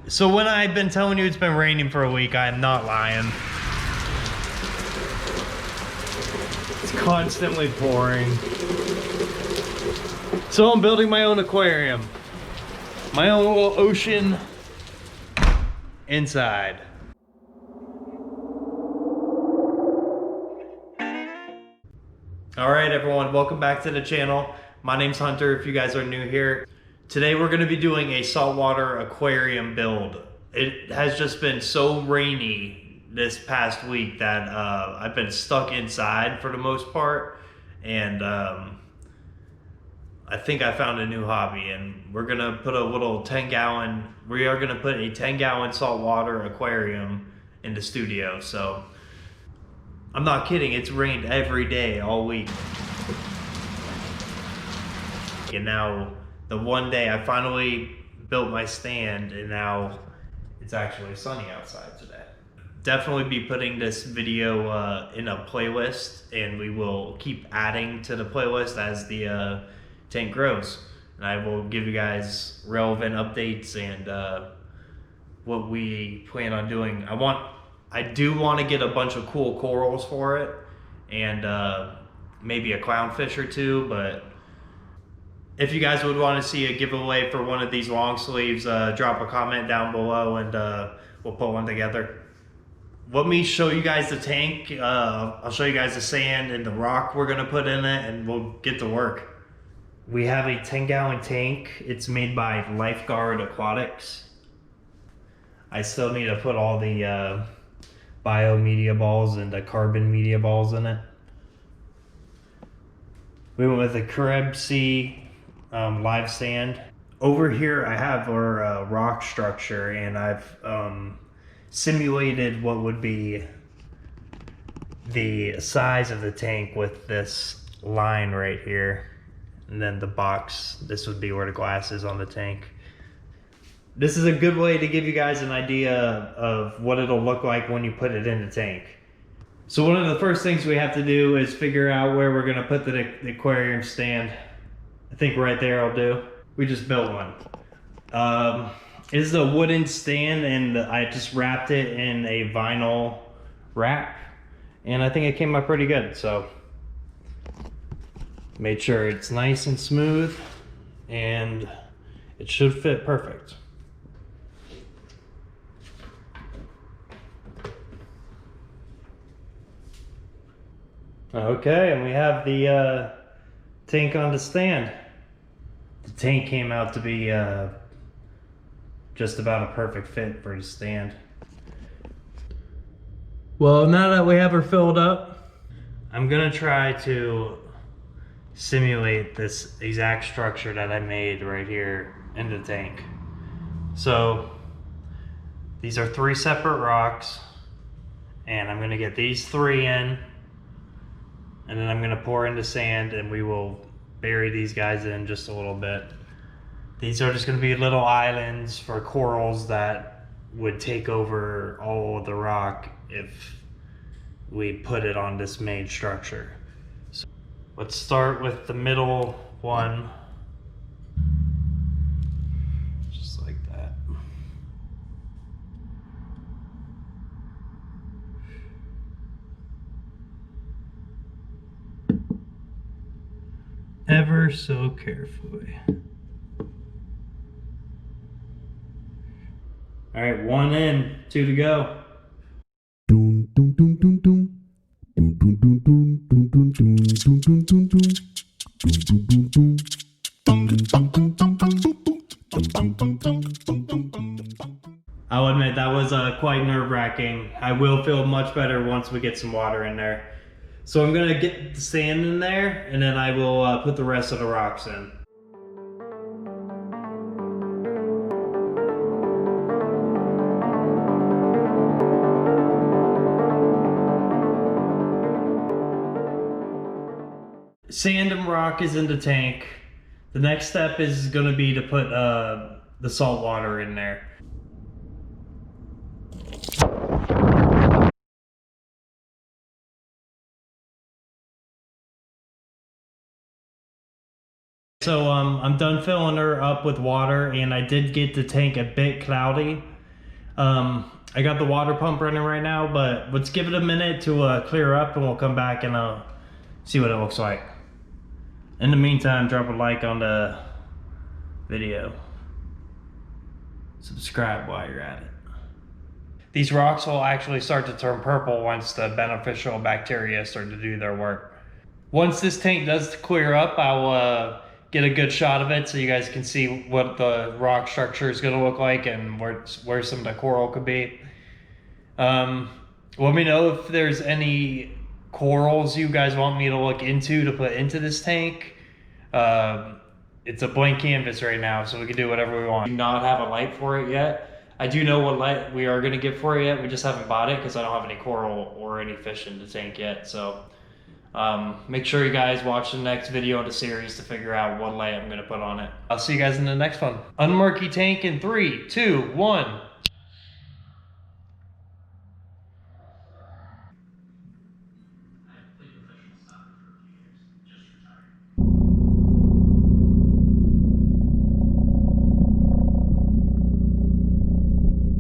So when I've been telling you it's been raining for a week, I am not lying. It's constantly pouring. So I'm building my own aquarium. My own little ocean inside. All right, everyone, welcome back to the channel. My name's Hunter, if you guys are new here. Today we're gonna be doing a saltwater aquarium build. It has just been so rainy this past week that I've been stuck inside for the most part. And I think I found a new hobby, and we're gonna put a little 10-gallon, we are gonna put a 10-gallon saltwater aquarium in the studio. So I'm not kidding, it's rained every day all week. And now the one day I finally built my stand, and now it's actually sunny outside today. Definitely be putting this video in a playlist, and we will keep adding to the playlist as the tank grows. And I will give you guys relevant updates and what we plan on doing. I do want to get a bunch of cool corals for it, and maybe a clownfish or two. But if you guys would want to see a giveaway for one of these long sleeves, drop a comment down below, and we'll put one together. Let me show you guys the tank. I'll show you guys the sand and the rock we're gonna put in it, and we'll get to work. We have a 10-gallon tank. It's made by Lifeguard Aquatics. I still need to put all the bio media balls and the carbon media balls in it. We went with the Carib Sea live sand. Over here I have our rock structure, and I've simulated what would be the size of the tank with this line right here. And then the box, this would be where the glass is on the tank. This is a good way to give you guys an idea of what it'll look like when you put it in the tank. So one of the first things we have to do is figure out where we're gonna put the aquarium stand. I think right there will do. We just built one. This is a wooden stand, and I just wrapped it in a vinyl wrap, and I think it came out pretty good. So made sure it's nice and smooth, and it should fit perfect. Okay, and we have the tank on the stand. The tank came out to be just about a perfect fit for the stand. Well, now that we have her filled up, I'm gonna try to simulate this exact structure that I made right here in the tank. So these are 3 separate rocks, and I'm gonna get these 3 in, and then I'm gonna pour in the sand, and we will bury these guys in just a little bit. These are just gonna be little islands for corals that would take over all of the rock if we put it on this main structure. So let's start with the middle one. Just like that. Ever so carefully. All right, 1 in, 2 to go. I'll admit that was quite nerve-wracking. I will feel much better once we get some water in there. So I'm gonna get the sand in there, and then I will put the rest of the rocks in. Sand and rock is in the tank. The next step is gonna be to put the salt water in there. So I'm done filling her up with water, and I did get the tank a bit cloudy. I got the water pump running right now, but let's give it a minute to clear up and we'll come back and see what it looks like. In the meantime, drop a like on the video. Subscribe while you're at it. These rocks will actually start to turn purple once the beneficial bacteria start to do their work. Once this tank does clear up, I'll get a good shot of it so you guys can see what the rock structure is going to look like and where some of the coral could be. Let me know if there's any corals you guys want me to look into to put into this tank. It's a blank canvas right now, so we can do whatever we want. I do not have a light for it yet. I do know what light we are going to get for it yet. We just haven't bought it because I don't have any coral or any fish in the tank yet. So make sure you guys watch the next video in the series to figure out what light I'm going to put on it. I'll see you guys in the next one. Unmurky tank in 3, 2, 1.